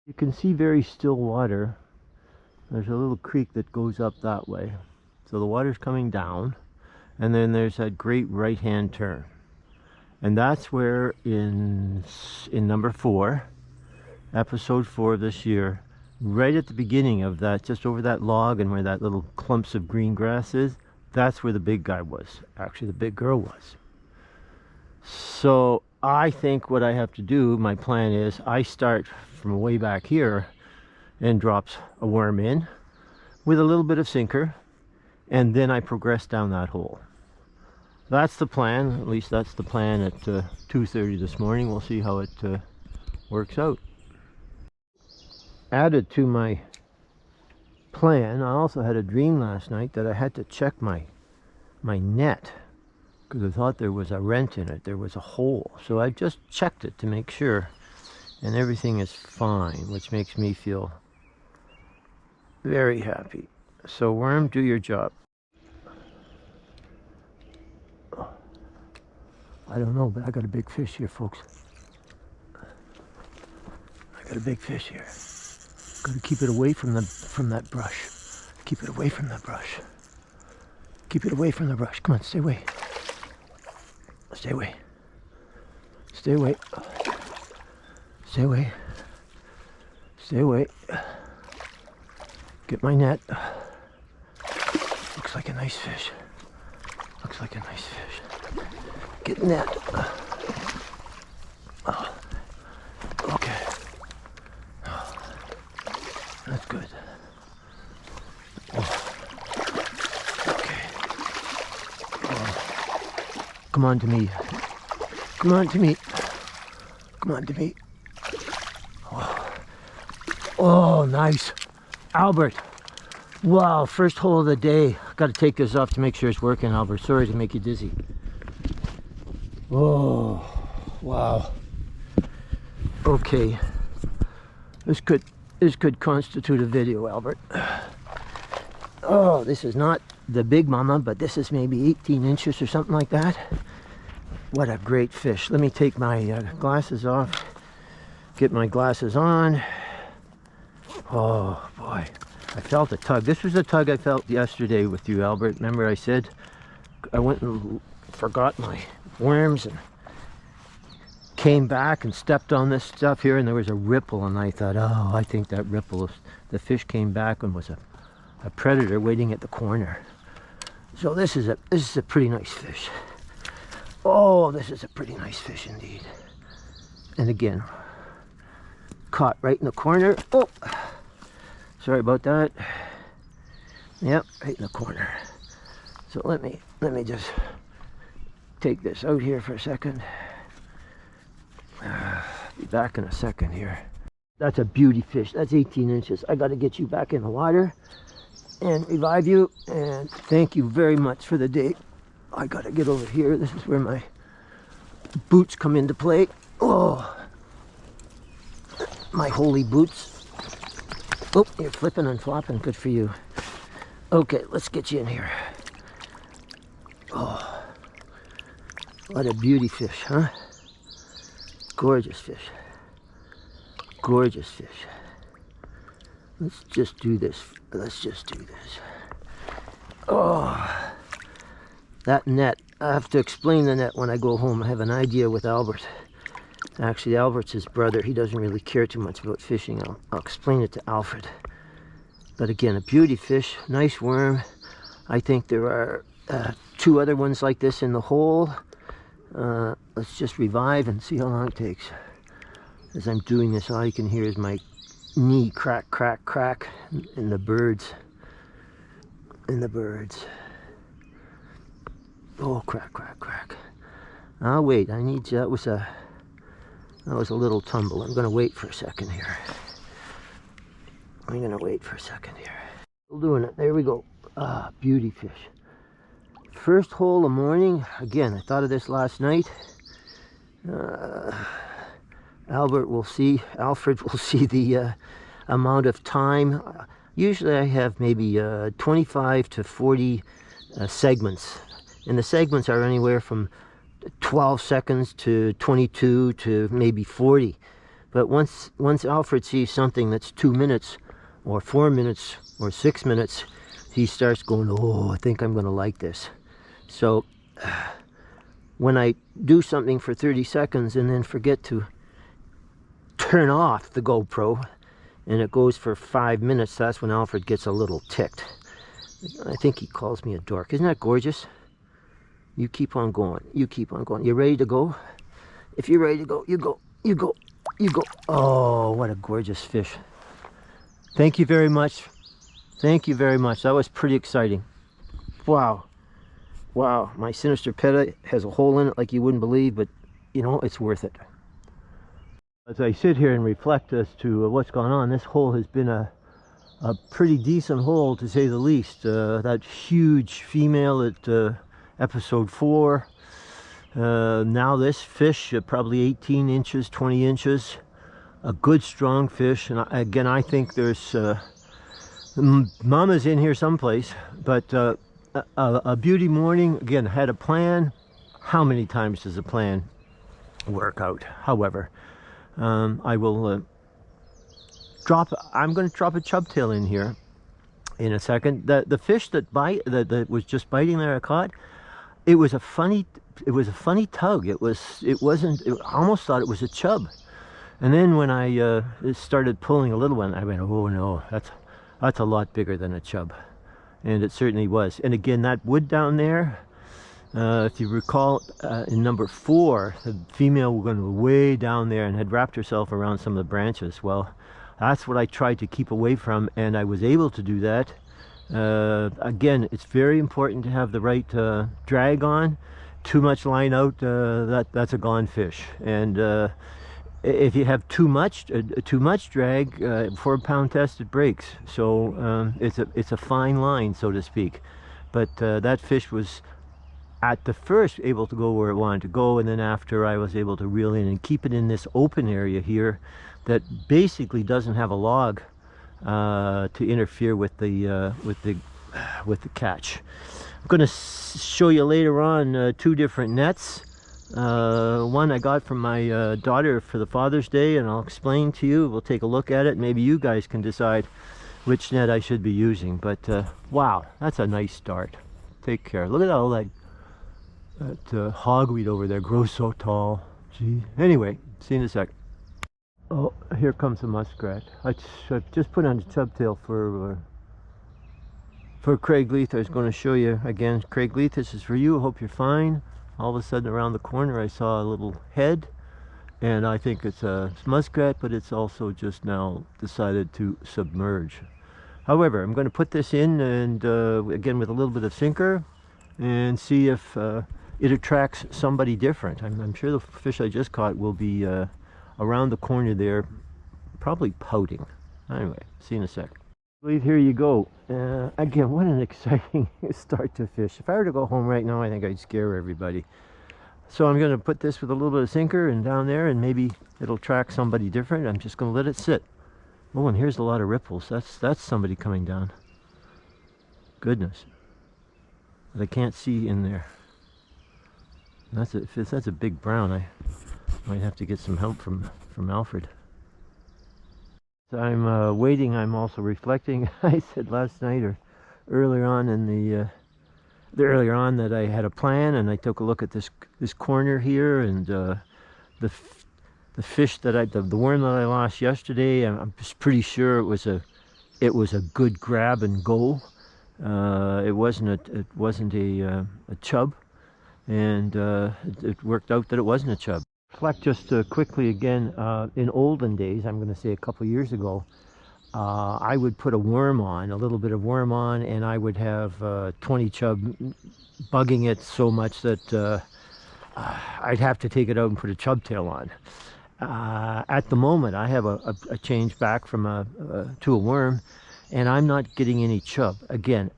You can see very still water. There's a little creek that goes up that way. So the water's coming down, and then there's that great right-hand turn. And that's where in number 4, episode 4 of this year, right at the beginning of that, just over that log and where that little clumps of green grass is, that's where the big guy was. Actually, the big girl was. So I think what I have to do, my plan is, I start from way back here and drops a worm in with a little bit of sinker, and then I progress down that hole. That's the plan. At least that's the plan at 2:30 this morning. We'll see how it works out. Added to my plan, I also had a dream last night that I had to check my net because I thought there was a rent in it. There was a hole. So I just checked it to make sure, and everything is fine, which makes me feel very happy. So worm, do your job. I don't know, but I got a big fish here, folks. I got a big fish here. Got to keep it away from that brush. Keep it away from the brush. Keep it away from the brush. Come on, stay away. Stay away. Stay away. Stay away. Stay away. Get my net. Looks like a nice fish. Looks like a nice fish. Get net. Oh. Okay. Oh. That's good. Oh. Okay. Oh. Come on to me. Come on to me. Come on to me. Oh, oh, nice. Albert. Wow, first hole of the day. Got to take this off to make sure it's working, Albert. Sorry to make you dizzy. Oh, wow. Okay. This could constitute a video, Albert. Oh, this is not the big mama, but this is maybe 18 inches or something like that. What a great fish. Let me take my glasses off. Get my glasses on. Oh, boy. I felt a tug. This was the tug I felt yesterday with you, Albert. Remember I said I went and forgot my worms and came back and stepped on this stuff here, and there was a ripple, and I thought, oh, I think that ripple, the fish came back and was a predator waiting at the corner. So this is a pretty nice fish. Oh, this is a pretty nice fish indeed. And again, caught right in the corner. Oh, sorry about that. Yep, right in the corner. So let me just take this out here for a second. Be back in a second here. That's a beauty fish. That's 18 inches. I got to get you back in the water and revive you. And thank you very much for the day. I got to get over here. This is where my boots come into play. Oh, my holy boots. Oh, you're flipping and flopping. Good for you. Okay, let's get you in here. Oh, what a beauty fish, huh? Gorgeous fish. Gorgeous fish. Let's just do this. Let's just do this. Oh, that net. I have to explain the net when I go home. I have an idea with Albert. Actually, Albert's his brother. He doesn't really care too much about fishing. I'll explain it to Alfred. But again, a beauty fish. Nice worm. I think there are 2 other ones like this in the hole. Let's just revive and see how long it takes. As I'm doing this, all you can hear is my knee crack, crack, crack, and the birds. And the birds. Oh, crack, crack, crack. I'll wait. I need that was a little tumble. I'm gonna wait for a second here. I'm gonna wait for a second here. Still doing it. There we go. Ah, beauty fish. First hole of the morning. Again, I thought of this last night. Alfred will see the amount of time. Usually I have maybe 25 to 40 segments. And the segments are anywhere from 12 seconds to 22 to maybe 40. But once Alfred sees something that's 2 minutes or 4 minutes or 6 minutes, he starts going, oh, I think I'm going to like this. So when I do something for 30 seconds and then forget to turn off the GoPro and it goes for 5 minutes, that's when Alfred gets a little ticked. I think he calls me a dork. Isn't that gorgeous? You keep on going. You keep on going. You ready to go? If you're ready to go, you go. You go. You go. Oh, what a gorgeous fish. Thank you very much. Thank you very much. That was pretty exciting. Wow. Wow. My sinister peta has a hole in it like you wouldn't believe, but you know, it's worth it. As I sit here and reflect as to what's gone on, this hole has been a pretty decent hole, to say the least. That huge female at episode 4. Now this fish, probably 18 inches, 20 inches. A good strong fish. And again, I think there's mama's in here someplace. But a beauty morning. Again, had a plan. How many times does a plan work out? However, I will I'm going to drop a chubtail in here in a second. The fish that was just biting there I caught, it was a funny tug. I almost thought it was a chub. And then when I started pulling a little one, I went, oh no, that's a lot bigger than a chub. And it certainly was. And again, that wood down there, if you recall, in number 4, the female was going way down there and had wrapped herself around some of the branches. Well, that's what I tried to keep away from, and I was able to do that. Again, it's very important to have the right drag on. Too much line out, that's a gone fish. And if you have too much drag, 4-pound test, it breaks. So it's a fine line, so to speak. But that fish was at the first able to go where it wanted to go, and then after I was able to reel in and keep it in this open area here that basically doesn't have a log to interfere with the catch. I'm going to show you later on 2 different nets. One I got from my daughter for the Father's Day, and I'll explain to you. We'll take a look at it. Maybe you guys can decide which net I should be using. But wow, that's a nice start. Take care. Look at all that hogweed over there, grows so tall. Gee. Anyway, see you in a sec. Oh, here comes a muskrat. I just put on a chubtail for Craig Leith. I was going to show you again. Craig Leith, this is for you. I hope you're fine. All of a sudden around the corner I saw a little head, and I think it's a muskrat, but it's also just now decided to submerge. However, I'm going to put this in, and again with a little bit of sinker, and see if it attracts somebody different. I'm sure the fish I just caught will be around the corner there, probably pouting. Anyway, see you in a sec. Here you go. Again, what an exciting start to fish. If I were to go home right now, I think I'd scare everybody. So I'm going to put this with a little bit of sinker and down there, and maybe it'll attract somebody different. I'm just going to let it sit. Oh, and here's a lot of ripples. That's somebody coming down. Goodness. But I can't see in there. If that's a big brown, I might have to get some help from Alfred. So I'm waiting. I'm also reflecting. I said last night or earlier on in earlier on that I had a plan, and I took a look at this corner here, and the fish that the worm that I lost yesterday. I'm just pretty sure it was a good grab and go. It wasn't a chub, and it worked out that it wasn't a chub. Reflect just quickly again. In olden days, I'm going to say a couple years ago, I would put a little bit of worm on, and I would have 20 chub bugging it so much that I'd have to take it out and put a chub tail on. At the moment, I have a change back from to a worm, and I'm not getting any chub again.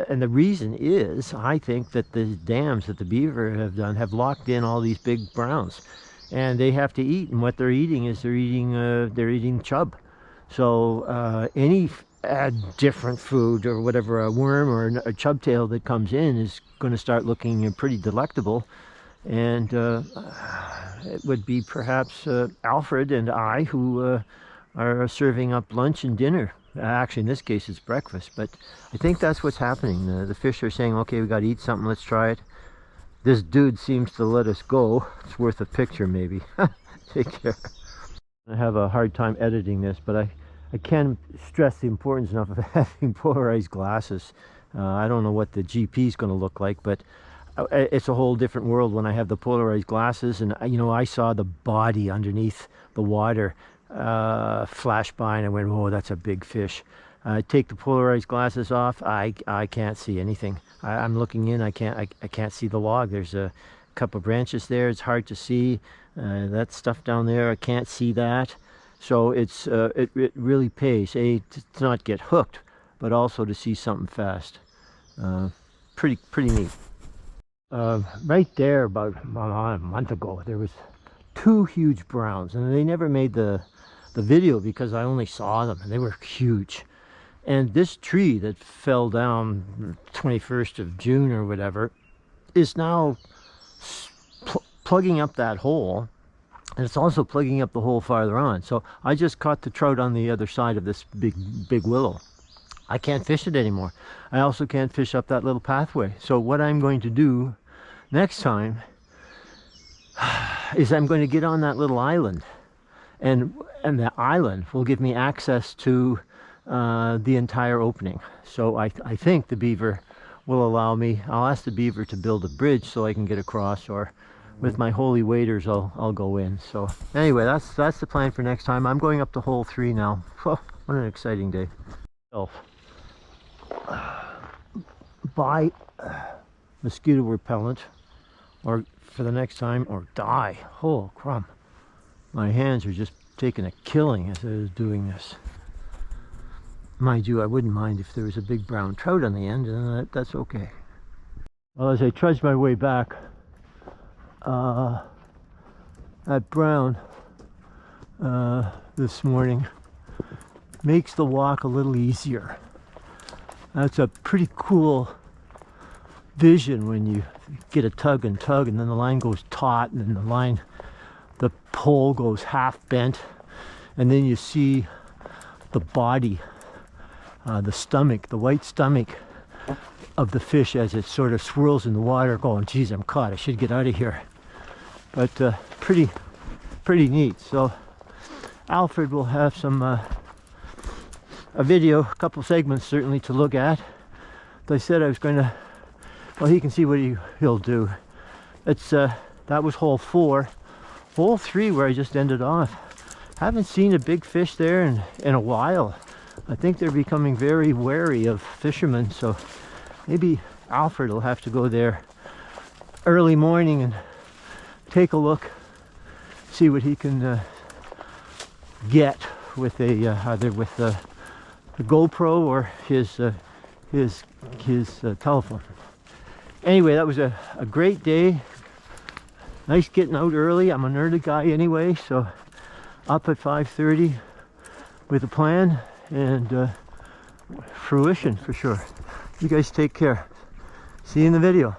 And the reason is, I think that the dams that the beaver have done have locked in all these big browns, and they have to eat, and what they're eating is they're eating chub. So any different food or whatever, a worm or a chub tail that comes in is going to start looking pretty delectable. And it would be perhaps Alfred and I who are serving up lunch and dinner. Actually, in this case, it's breakfast, but I think that's what's happening. The fish are saying, okay, we got to eat something, let's try it. This dude seems to let us go. It's worth a picture, maybe. Take care. I have a hard time editing this, but I can't stress the importance enough of having polarized glasses. I don't know what the GP is going to look like, but it's a whole different world when I have the polarized glasses. And you know, I saw the body underneath the water flash by, and I went, oh, that's a big fish. Take the polarized glasses off, I can't see anything. I'm looking in, I can't see the log. There's a couple of branches there, it's hard to see. That stuff down there, I can't see that. So it's it really pays, A, to not get hooked, but also to see something fast. Pretty neat. Right there, about a month ago, there was 2 huge browns, and they never made the video because I only saw them, and they were huge. And this tree that fell down 21st of June or whatever is now plugging up that hole, and it's also plugging up the hole farther on. So I just caught the trout on the other side of this big willow. I can't fish it anymore. I also can't fish up that little pathway. So what I'm going to do next time is I'm going to get on that little island, and the island will give me access to the entire opening. So I think the beaver will allow me. I'll ask the beaver to build a bridge so I can get across, or with my holy waders I'll go in. So anyway, that's the plan for next time. I'm going up to hole 3 now. Oh, what an exciting day. Buy mosquito repellent, or for the next time, or die. Oh crumb, my hands are just taking a killing as I was doing this. Mind you, I wouldn't mind if there was a big brown trout on the end, and that's okay. Well, as I trudged my way back, that brown this morning makes the walk a little easier. That's a pretty cool vision when you get a tug, and then the line goes taut, and then the pole goes half bent, and then you see the body, the stomach, the white stomach of the fish as it sort of swirls in the water, going, geez, I'm caught, I should get out of here. But pretty neat. So Alfred will have some a video, a couple segments certainly to look at. As I said, I was going to, well, he can see what he'll do. It's that was hole 4. Hole 3, where I just ended off, haven't seen a big fish there in a while. I think they're becoming very wary of fishermen, so maybe Alfred will have to go there early morning and take a look, see what he can get with either with the GoPro or his telephone. Anyway, that was a great day. Nice getting out early. I'm an early guy anyway, so up at 5:30 with a plan, and fruition for sure. You guys take care. See you in the video.